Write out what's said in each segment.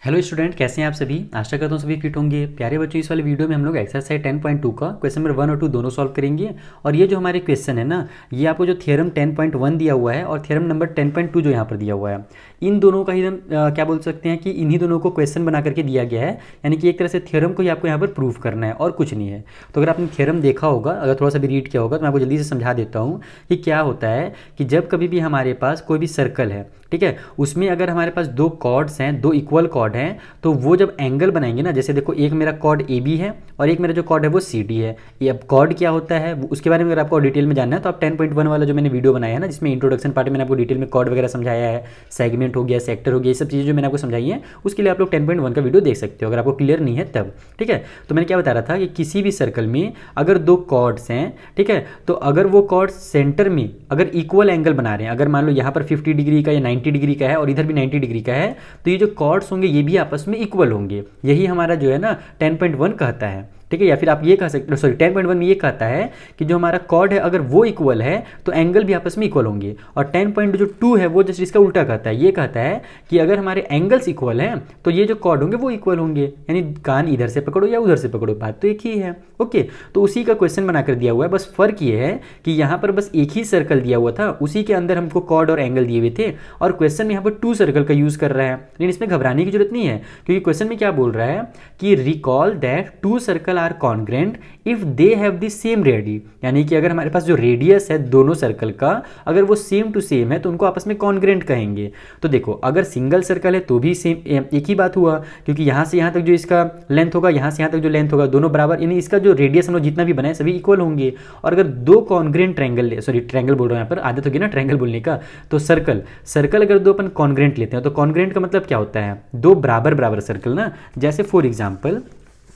Hello student, कैसे हैं आप सभी। आशा करता हूँ सभी फिट होंगे। प्यारे बच्चों, इस वाले वीडियो में हम लोग एक्सरसाइज 10.2 का क्वेश्चन नंबर 1 और 2 दोनों सॉल्व करेंगे। और ये जो हमारे क्वेश्चन है ना, ये आपको जो थ्योरम 10.1 दिया हुआ है और थ्योरम नंबर 10.2 जो यहाँ पर दिया हुआ है, इन दोनों का ही हम क्या बोल सकते हैं कि इन्हीं दोनों को क्वेश्चन बना करके दिया गया है। यानी कि एक तरह से थ्योरम को ही आपको यहाँ पर प्रूव करना है और कुछ नहीं है। तो अगर आपने थ्योरम देखा होगा, अगर थोड़ा सा भी रीड किया होगा, तो मैं आपको जल्दी से समझा देता हूँ कि क्या होता है कि जब कभी भी हमारे पास कोई भी सर्कल है, ठीक है, उसमें अगर हमारे पास दो कॉर्ड्स हैं, दो इक्वल कॉर्ड हैं, तो वो जब एंगल बनाएंगे ना, जैसे देखो एक मेरा कॉर्ड ए बी है और एक मेरा जो कॉर्ड है वो सी डी है। ये अब कॉर्ड क्या होता है उसके बारे में अगर आपको डिटेल में जानना है तो आप 10.1 वाला जो मैंने वीडियो बनाया है ना, जिसमें इंट्रोडक्शन पार्ट में मैंने आपको डिटेल में कॉर्ड वगैरह समझाया है, सेगमेंट हो गया, सेक्टर हो गया, ये सब चीज़ें जो मैंने आपको समझाई है, उसके लिए आप लोग 10.1 का वीडियो देख सकते हो अगर आपको क्लियर नहीं है तब। ठीक है, तो मैंने क्या बता रहा था कि किसी भी सर्कल में अगर दो कॉर्ड्स हैं, ठीक है, तो अगर वो कॉर्ड सेंटर में अगर इक्वल एंगल बना रहे हैं, अगर मान लो यहाँ पर 50 डिग्री का या 90 डिग्री का है और इधर भी 90 डिग्री का है, तो ये जो कॉर्ड्स होंगे ये भी आपस में इक्वल होंगे। यही हमारा जो है ना 10.1 कहता है। ठीक है, या फिर आप ये कह सकते हो, सॉरी 10.1 में ये कहता है कि जो हमारा कॉर्ड है अगर वो इक्वल है तो एंगल भी आपस में इक्वल होंगे। और 10.2 है वो जस्ट इसका उल्टा कहता है, ये कहता है कि अगर हमारे एंगल्स इक्वल हैं तो ये जो कॉर्ड होंगे वो इक्वल होंगे। यानी कान इधर से पकड़ो या उधर से पकड़ो, बात तो एक ही है। ओके, तो उसी का क्वेश्चन बनाकर दिया हुआ है, बस फर्क ये है कि यहाँ पर बस एक ही सर्कल दिया हुआ था, उसी के अंदर हमको कॉर्ड और एंगल दिए हुए थे, और क्वेश्चन में यहाँ पर 2 सर्कल का यूज कर रहा है। लेकिन इसमें घबराने की जरूरत नहीं है, क्योंकि क्वेश्चन में क्या बोल रहा है कि recall that 2 circle are congruent if they have the same radii. यानी कि अगर हमारे पास जो रेडियस है दोनों सर्कल का अगर वो सेम टू सेम है तो उनको आपस में कॉन्ग्रेंट कहेंगे। तो देखो, अगर सिंगल सर्कल है तो भी सेम एक ही बात हुआ, क्योंकि यहाँ से यहाँ तक जो इसका लेंथ होगा, यहाँ से यहाँ तक जो लेंथ होगा, दोनों बराबर, यानी इसका जो रेडियस हम लोग जितना भी बनाए सभी इक्वल होंगे। और अगर दो कॉन्ग्रेंट ट्रायंगल, सॉरी ट्रायंगल बोल रहा हूँ यहाँ पर, आदत होगी ना ट्रायंगल बोलने का, तो सर्कल अगर दो अपन कॉन्ग्रेंट लेते हैं तो कॉन्ग्रेंट का मतलब क्या होता है, दो बराबर बराबर सर्कल ना। जैसे फॉर एग्जाम्पल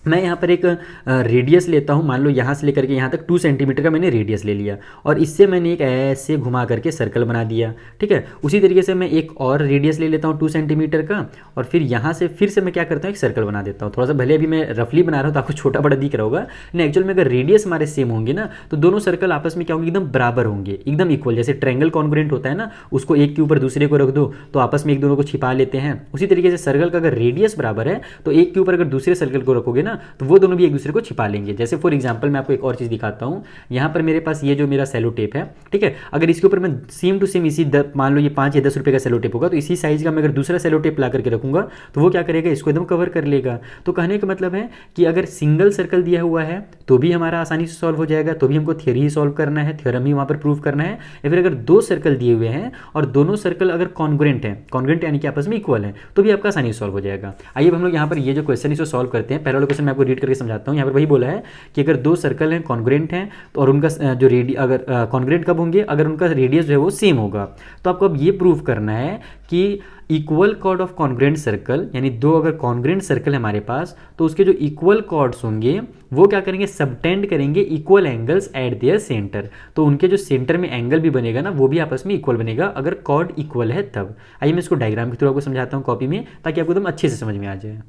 मैं यहाँ पर एक रेडियस लेता हूँ, मान लो यहाँ से लेकर के यहाँ तक 2 सेंटीमीटर का मैंने रेडियस ले लिया और इससे मैंने एक ऐसे घुमा करके सर्कल बना दिया। ठीक है, उसी तरीके से मैं एक और रेडियस ले लेता हूँ 2 सेंटीमीटर का और फिर यहाँ से फिर से मैं क्या करता हूँ, एक सर्कल बना देता हूँ। थोड़ा सा भले अभी मैं रफली बना रहा हूँ तो आपको छोटा बड़ा दिख रहा होगा, लेकिन एक्चुअल में अगर रेडियस हमारे सेम होंगे ना तो दोनों सर्कल आपस में क्या होंगे, एकदम बराबर होंगे, एकदम इक्वल। जैसे ट्रायंगल कॉन्ग्रुएंट होता है ना, उसको एक के ऊपर दूसरे को रख दो तो आपस में एक दोनों को छिपा लेते हैं। उसी तरीके से सर्कल का अगर रेडियस बराबर है तो एक के ऊपर अगर दूसरे सर्कल को रखोगे ना तो वो दोनों भी दूसरे को छिपा लेंगे। जैसे फॉर एग्जांपल मैं आपको एक और चीज दिखाता हूं, यहां पर मेरे पास ये जो मेरा सेलो टेप है, ठीक है, अगर इसके ऊपर मैं सेम टू सेम इसी मान लो ये 5 या 10 रुपए का सेलो टेप होगा, तो इसी साइज का मैं अगर दूसरा सेलो टेप ला करके रखूंगा तो वो क्या करेगा, इसको एकदम कवर कर लेगा। तो कहने का मतलब है कि अगर सिंगल सर्कल दिया हुआ है तो भी हमारा आसानी से सॉल्व हो जाएगा, तो भी हमको थ्योरी ही सॉल्व करना है, थ्योरम ही वहां पर प्रूव करना है। या फिर अगर 2 सर्कल दिए हुए हैं और दोनों सर्कल अगर कॉन्ग्रुएंट है, कॉन्ग्रुएंट यानी कि आपस में इक्वल है, तो भी आपका आसानी से सॉल्व हो जाएगा। आइए हम लोग यहाँ पर ये जो क्वेश्चन इसको सॉल्व करते हैं। पहला वाला क्वेश्चन मैं आपको रीड करके समझाता हूँ। यहाँ पर वही बोला है कि अगर 2 सर्कल हैं कॉन्ग्रुएंट हैं तो और उनका जो अगर कॉन्ग्रुएंट कब होंगे, अगर उनका रेडियस जो है वो सेम होगा, तो आपको अब ये प्रूव करना है कि equal cord of congruent circle, यानी 2 अगर कॉन्ग्रुएंट सर्कल है हमारे पास तो उसके जो इक्वल कॉर्ड्स होंगे वो क्या करेंगे, सबटेंड करेंगे equal angles eight their centre. तो उनके जो सेंटर में एंगल भी बनेगा ना वो भी आपस में इक्वल बनेगा अगर कॉर्ड इक्वल है तब। आइए मैं इसको डायग्राम के थ्रू आपको समझाता हूँ कॉपी में, ताकि आपको एकदम अच्छे से समझ में आ जाए।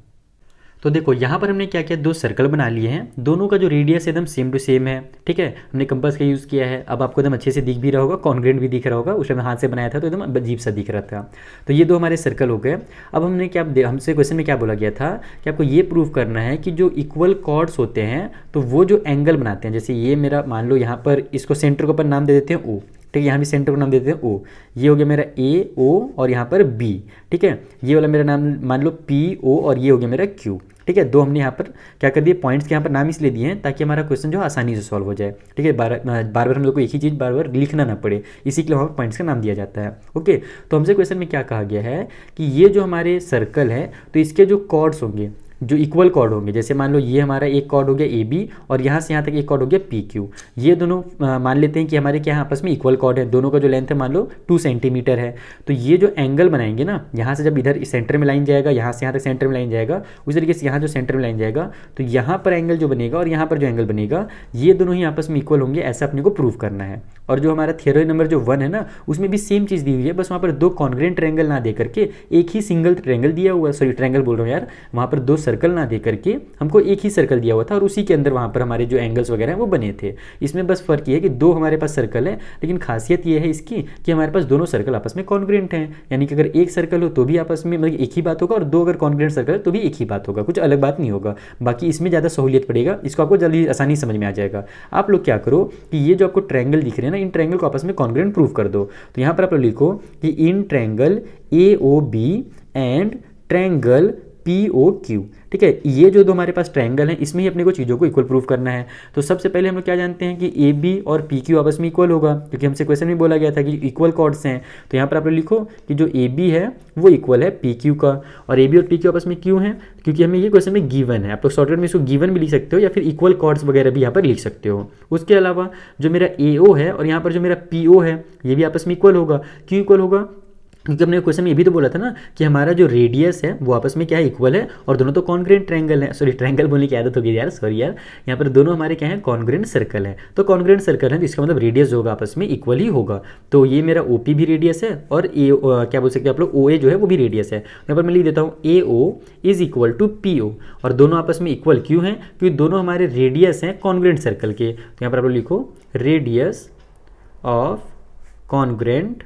तो देखो यहाँ पर हमने क्या किया, 2 सर्कल बना लिए हैं, दोनों का जो रेडियस एकदम सेम टू सेम है। ठीक है, हमने कंपास का यूज़ किया है। अब आपको एकदम अच्छे से दिख भी रहा होगा, कॉन्ग्रुएंट भी दिख रहा होगा। उस टाइम हाथ से बनाया था तो एकदम अजीब सा दिख रहा था। तो ये 2 हमारे सर्कल हो गए। अब हमने क्या, हमसे क्वेश्चन में क्या बोला गया था कि आपको ये प्रूव करना है कि जो इक्वल कॉर्ड्स होते हैं तो वो जो एंगल बनाते हैं, जैसे ये मेरा मान लो यहाँ पर इसको सेंटर को अपन नाम दे देते हैं ओ, ठीक है, यहाँ भी सेंटर को नाम देते हैं ओ। ये हो गया मेरा ए ओ और यहाँ पर बी। ठीक है, ये वाला मेरा नाम मान लो पी ओ और ये हो गया मेरा क्यू। ठीक है, 2 हमने यहाँ पर क्या कर दिए, पॉइंट्स के यहाँ पर नाम इसलिए दिए हैं ताकि हमारा क्वेश्चन जो आसानी से सॉल्व हो जाए। ठीक है, बार बार हम लोग को एक ही चीज़ बार बार लिखना ना पड़े, इसी के लिए वहाँ पर पॉइंट्स का नाम दिया जाता है। ओके, तो हमसे क्वेश्चन में क्या कहा गया है कि ये जो हमारे सर्कल है तो इसके जो कॉर्ड्स होंगे, जो इक्वल कॉर्ड होंगे, जैसे मान लो ये हमारा एक कॉर्ड हो गया ए बी और यहाँ से यहाँ तक एक कॉर्ड हो गया पी क्यू। ये दोनों मान लेते हैं कि हमारे क्या आपस में इक्वल कॉर्ड है, दोनों का जो लेंथ है मान लो 2 सेंटीमीटर है। तो ये जो एंगल बनाएंगे ना, यहाँ से जब इधर सेंटर में लाइन जाएगा, यहाँ से यहाँ तक सेंटर में लाइन जाएगा, उसी तरीके से यहाँ जो सेंटर में लाइन जाएगा तो यहाँ पर एंगल जो बनेगा और यहाँ पर जो एंगल बनेगा ये दोनों ही आपस में इक्वल होंगे, ऐसा अपने को प्रूव करना है। और जो हमारा थ्योरी नंबर जो 1 है ना, उसमें भी सेम चीज़ दी हुई है, बस वहाँ पर 2 कॉन्ग्रुएंट ट्रायंगल ना दे करके एक ही सिंगल ट्रायंगल दिया हुआ है, सॉरी ट्रायंगल बोल रहा हूँ यार, वहाँ पर 2 सर्कल ना दे करके हमको एक ही सर्कल दिया हुआ था और उसी के अंदर वहाँ पर हमारे जो एंगल्स वगैरह हैं वो बने थे। इसमें बस फर्क ये है कि दो हमारे पास सर्कल है, लेकिन खासियत ये है इसकी कि हमारे पास दोनों सर्कल आपस में कॉन्ग्रुएंट हैं, यानी कि अगर एक सर्कल हो तो भी आपस में मतलब एक ही बात होगा और दो अगर कॉन्ग्रुएंट सर्कल है तो भी एक ही बात होगा, कुछ अलग बात नहीं होगा। बाकी इसमें ज़्यादा सहूलियत पड़ेगा, इसको आपको जल्दी आसानी समझ में आ जाएगा। आप लोग क्या करो कि ये जो आपको ट्रायंगल दिख रहे हैं ना, इन ट्रायंगल को आपस में कॉन्ग्रुएंट प्रूव कर दो। तो यहाँ पर आप लोग लिखो कि in triangle AOB and triangle POQ, ठीक है। ये जो दो हमारे पास ट्रायंगल हैं इसमें ही अपने को चीज़ों को इक्वल प्रूव करना है। तो सबसे पहले हम लोग क्या जानते हैं कि AB और PQ आपस में इक्वल होगा, क्योंकि हमसे क्वेश्चन में बोला गया था कि इक्वल कॉर्ड्स हैं। तो यहाँ पर आप लोग लिखो कि जो AB है वो इक्वल है PQ का, और AB और PQ आपस में क्यों है, क्योंकि हमें ये क्वेश्चन में गिवन है। आप लोग शॉर्टकट में इसको गिवन भी लिख सकते हो या फिर इक्वल कॉर्ड्स वगैरह भी यहाँ पर लिख सकते हो। उसके अलावा जो मेरा AO है और यहाँ पर जो मेरा PO है ये भी आपस में इक्वल होगा। क्यों इक्वल होगा, क्योंकि हमने क्वेश्चन में ये भी तो बोला था ना कि हमारा जो रेडियस है वो आपस में क्या है, इक्वल है, और दोनों तो कॉन्ग्रुएंट ट्रायंगल है। सॉरी, ट्रायंगल बोलने की आदत हो गई यार, सॉरी यार। यहाँ पर दोनों हमारे क्या है, कॉन्ग्रुएंट सर्कल है। तो कॉन्ग्रुएंट सर्कल है तो इसका मतलब रेडियस जो होगा आपस में इक्वल ही होगा। तो ये मेरा OP भी रेडियस है और क्या बोल सकते हैं आप लोग, OA जो है वो भी रेडियस है। यहाँ पर मैं लिख देता हूँ AO is equal to PO, और दोनों आपस में इक्वल क्यों हैं, क्योंकि दोनों हमारे रेडियस हैं कॉन्ग्रुएंट सर्कल के। तो यहाँ पर आप लोग लिखो रेडियस ऑफ कॉन्ग्रुएंट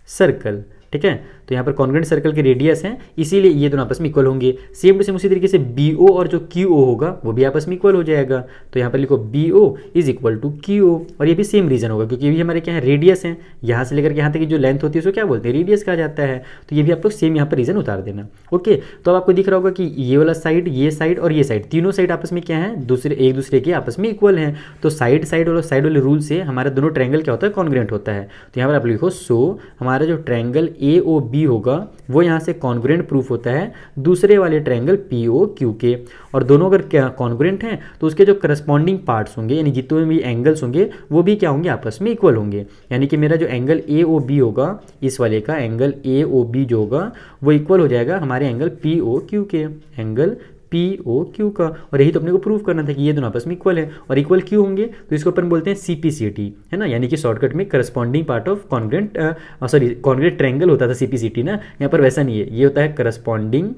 सर्कल, ठीक है। तो यहाँ पर कॉन्ग्रुएंट सर्कल के रेडियस हैं, इसीलिए ये दोनों आपस में इक्वल होंगे। सेम टू सेम उसी तरीके से BO और जो QO होगा वो भी आपस में इक्वल हो जाएगा। तो यहाँ पर लिखो BO is equal to QO, और ये भी सेम रीजन होगा क्योंकि ये भी हमारे क्या है, रेडियस हैं। यहाँ से लेकर यहाँ तक की जो लेंथ होती है उसको क्या बोलते हैं, रेडियस कहा जाता है। तो ये भी आप लोग सेम यहाँ पर रीजन उतार देना। ओके, तो अब आपको दिख रहा होगा कि ये वाला साइड, ये साइड और ये साइड, तीनों साइड आपस में क्या है, एक दूसरे के आपस में इक्वल हैं। तो साइड वाले रूल से हमारा दोनों ट्रायंगल क्या होता है, कॉन्ग्रुएंट होता है। तो यहाँ पर आप लिखो सो हमारा जो ट्रायंगल AOB होगा वो यहाँ से कॉन्ग्रुएंट प्रूफ होता है दूसरे वाले ट्रायंगल POQ के, और दोनों अगर क्या कॉन्ग्रुएंट हैं तो उसके जो करस्पॉन्डिंग पार्ट्स होंगे यानी जितने भी एंगल्स होंगे वो भी क्या होंगे, आपस में इक्वल होंगे। यानी कि मेरा जो एंगल AOB होगा, इस वाले का एंगल AOB जो होगा वो इक्वल हो जाएगा हमारे एंगल POQ के, एंगल POQ का। और यही तो अपने को प्रूव करना था कि ये दोनों आपस में इक्वल है। और इक्वल क्यों होंगे, तो इसको अपन बोलते हैं CPCT, है ना, यानी कि शॉर्टकट में corresponding part of congruent congruent triangle होता था CPCT ना, यहाँ पर वैसा नहीं है, ये होता है corresponding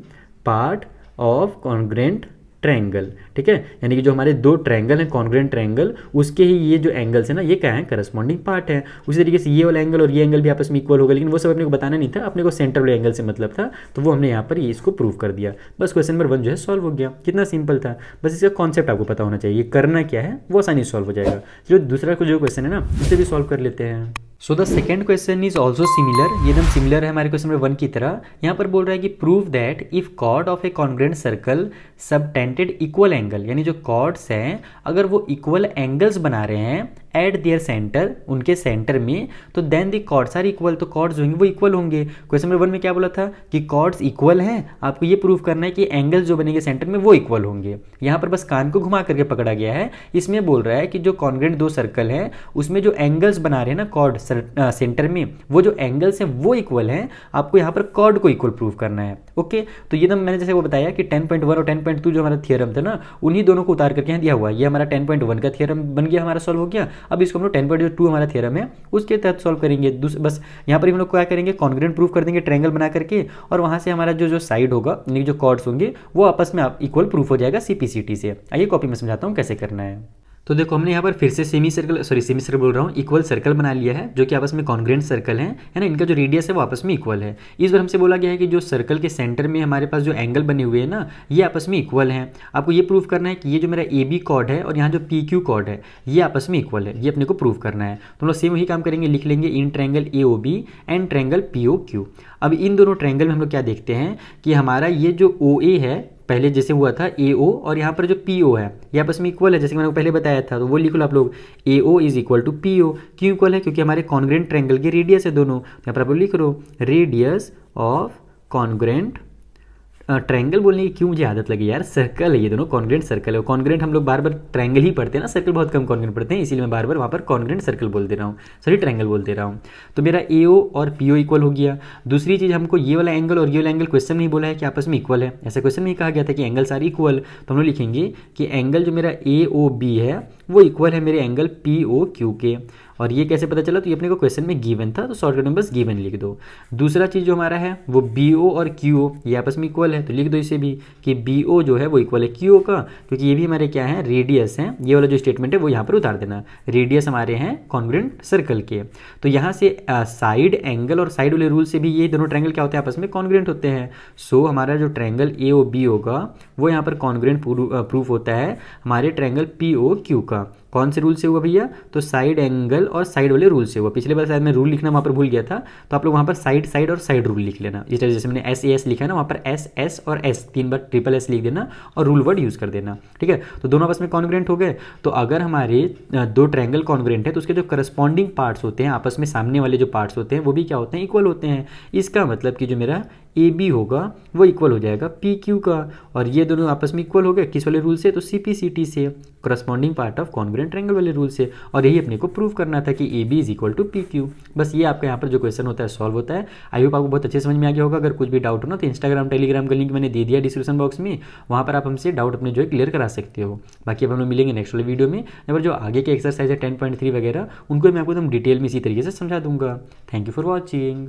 part of congruent triangle, ठीक है। यानी कि जो हमारे दो ट्रायंगल हैं कॉन्ग्रुएंट ट्रायंगल, उसके ही ये जो एंगल्स है ना ये क्या है, करस्पॉन्डिंग पार्ट है। उसी तरीके से ये वाला एंगल और ये एंगल भी आपस में इक्वल होगा, लेकिन वो सब अपने को बताना नहीं था, अपने को सेंटर वाले एंगल से मतलब था, तो वो हमने यहाँ पर ये इसको प्रूव कर दिया। बस क्वेश्चन नंबर 1 जो है सॉल्व हो गया। कितना सिंपल था, बस इसका कॉन्सेप्ट आपको पता होना चाहिए, करना क्या है वो आसानी से सॉल्व हो जाएगा। चलो दूसरा जो क्वेश्चन है ना उसे भी सॉल्व कर लेते हैं। So the second question is also similar, ये एकदम सिमिलर है हमारे क्वेश्चन नंबर 1 की तरह। यहाँ पर बोल रहा है कि prove that if chord of a congruent circle subtended equal angle, यानी जो कॉर्ड्स हैं अगर वो इक्वल एंगल्स बना रहे हैं एट देयर सेंटर, उनके सेंटर में, तो then the chords are equal, तो कॉर्ड्स होंगे वो इक्वल होंगे। क्वेश्चन नंबर 1 में क्या बोला था कि कॉर्ड्स इक्वल हैं, आपको ये प्रूव करना है कि एंगल्स जो बनेंगे सेंटर में वो इक्वल होंगे। यहाँ पर बस कान को घुमा करके पकड़ा गया है। इसमें बोल रहा है कि जो कॉन्ग्रुएंट दो सर्कल हैं उसमें जो एंगल्स बना रहे हैं ना कॉर्ड सेंटर में, वो जो एंगल्स हैं वो इक्वल हैं, आपको यहाँ पर कॉर्ड को इक्वल प्रूव करना है। ओके, तो ये मैंने जैसे वो बताया कि 10.1 और 10.2 जो हमारा थियरम था ना, उन्हीं दोनों को उतार करके यहाँ दिया हुआ है। ये हमारा 10.1 का थियरम बन गया, हमारा सॉल्व हो गया। अब इसको हम लोग 10.2 हमारा थियरम है उसके तहत सॉल्व करेंगे। बस यहाँ पर हम लोग क्या करेंगे, कॉन्ग्रुएंट प्रूफ कर देंगे ट्रायंगल बना करके, और वहाँ से हमारा जो साइड होगा यानी जो कॉर्ड्स होंगे वो आपस में इक्वल प्रूफ हो जाएगा CPCT से। आइए कॉपी में समझाता हूँ कैसे करना है। तो देखो हमने यहाँ पर फिर से सेमी सर्कल बोल रहा हूँ, इक्वल सर्कल बना लिया है जो कि आपस में कॉन्ग्रुएंट सर्कल है ना, इनका जो रेडियस है वो आपस में इक्वल है। इस बार हमसे बोला गया है कि जो सर्कल के सेंटर में हमारे पास जो एंगल बने हुए हैं ना ये आपस में इक्वल हैं। आपको ये प्रूव करना है कि ये जो मेरा AB कॉर्ड है और यहाँ जो PQ कॉर्ड है ये आपस में इक्वल है, ये अपने को प्रूव करना है। तो हम लोग सेम वही काम करेंगे, लिख लेंगे in triangle AOB and triangle POQ। अब इन दोनों ट्रायंगल में हम लोग क्या देखते हैं कि हमारा ये जो OA है पहले जैसे हुआ था AO, और यहाँ पर जो PO है ये आपस में इक्वल है, जैसे कि मैंने पहले बताया था। तो वो लिख लो आप लोग AO is equal to PO। क्यों इक्वल है, क्योंकि हमारे कॉन्ग्रुएंट ट्रायंगल के रेडियस है दोनों। यहाँ पर आप लोग लिख लो रेडियस ऑफ कॉन्ग्रुएंट ट्रायंगल बोलने की क्यों मुझे आदत लगी यार, सर्कल है ये दोनों, कॉन्ग्रुएंट सर्कल है। कॉन्ग्रुएंट हम लोग बार बार ट्रायंगल ही पढ़ते हैं ना, सर्कल बहुत कम कॉन्ग्रुएंट पढ़ते हैं, इसीलिए मैं बार बार वहाँ पर कॉन्ग्रुएंट सर्कल बोल दे रहा हूँ, सॉरी ट्रायंगल बोल दे रहा हूँ। तो मेरा AO और PO इक्वल हो गया। दूसरी चीज़, हमको ये वाला एंगल और ये वाला एंगल क्वेश्चन में ही बोला है कि आपस में इक्वल है, ऐसा क्वेश्चन में ही कहा गया था कि एंगल्स आर इक्वल। तो हम लोग लिखेंगे कि एंगल जो मेरा AOB है वो इक्वल है मेरे एंगल POQ के। और ये कैसे पता चला, तो ये अपने को क्वेश्चन में गिवन था, तो शॉर्टकट में बस गिवन लिख दो। दूसरा चीज़ जो हमारा है वो बी ओ और क्यू ओ ये आपस में इक्वल है, तो लिख दो इसे भी कि बी ओ जो है वो इक्वल है क्यू ओ का, क्योंकि ये भी हमारे क्या है, रेडियस हैं। ये वाला जो स्टेटमेंट है वो यहाँ पर उतार देना, रेडियस हमारे हैं कॉन्ग्रुएंट सर्कल के। तो यहाँ से साइड एंगल और साइड वाले रूल से भी ये दोनों ट्रायंगल क्या होते हैं, आपस में कॉन्ग्रुएंट होते हैं। सो हमारा जो ट्रायंगल ए ओ बी होगा वो यहाँ पर कॉन्ग्रुएंट प्रूफ होता है हमारे ट्रायंगल पी ओ क्यू का। कौन से रूल से हुआ भैया, तो साइड एंगल और साइड वाले रूल से हुआ। पिछले बार शायद मैं रूल लिखना वहाँ पर भूल गया था, तो आप लोग वहाँ पर साइड साइड और साइड रूल लिख लेना। इस तरह जैसे मैंने एस ए एस लिखा है ना, वहाँ पर एस एस और एस 3 बार ट्रिपल एस लिख देना और रूल वर्ड यूज़ कर देना, ठीक है। तो दोनों आपस में कॉन्ग्रुएंट हो गए। तो अगर हमारे दो ट्रायंगल कॉन्ग्रुएंट है तो उसके जो करस्पॉन्डिंग पार्ट्स होते हैं, आपस में सामने वाले जो पार्ट्स होते हैं वो भी क्या होते हैं, इक्वल होते हैं। इसका मतलब कि जो मेरा ए बी होगा वो इक्वल हो जाएगा पी क्यू का, और ये दोनों आपस में इक्वल हो गए किस वाले रूल से, तो सी पी सी टी से, corresponding part of congruent triangle वाले रूल से। और यही अपने को प्रूव करना था कि A B is equal to P Q. बस ये आपका यहाँ पर जो क्वेश्चन होता है सॉल्व होता है। आई होप आपको बहुत अच्छे समझ में आ गया होगा। अगर कुछ भी डाउट हो ना तो इंस्टाग्राम टेलीग्राम का लिंक मैंने दे दिया डिस्क्रिप्शन बॉक्स में, वहाँ पर आप हमसे डाउट अपने जो है क्लियर करा सकते हो। बाकी अब हम लोग मिलेंगे नेक्स्ट वाले वीडियो में, यहाँ पर जो आगे के एक्सरसाइज है 10.3 वगैरह उनको मैं आपको एकदम डिटेल में इसी तरीके से समझा दूंगा। Thank you for watching.